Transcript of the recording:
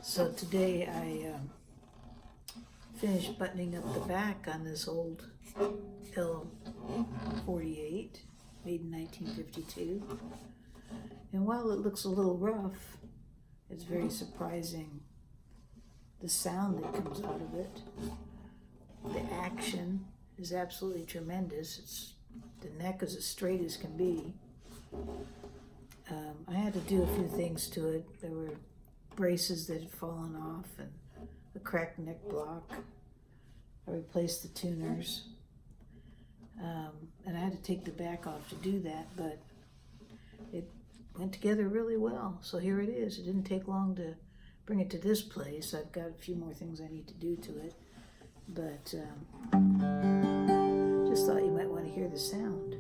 So today I finished buttoning up the back on this old L48 made in 1952. And while it looks a little rough, it's very surprising the sound that comes out of it. The action is absolutely tremendous. The neck is as straight as can be. I had to do a few things to it. There were braces that had fallen off and a cracked neck block. I replaced the tuners. And I had to take the back off to do that, but it went together really well. So here it is. It didn't take long to bring it to this place. I've got a few more things I need to do to it, but just thought you might want to hear the sound.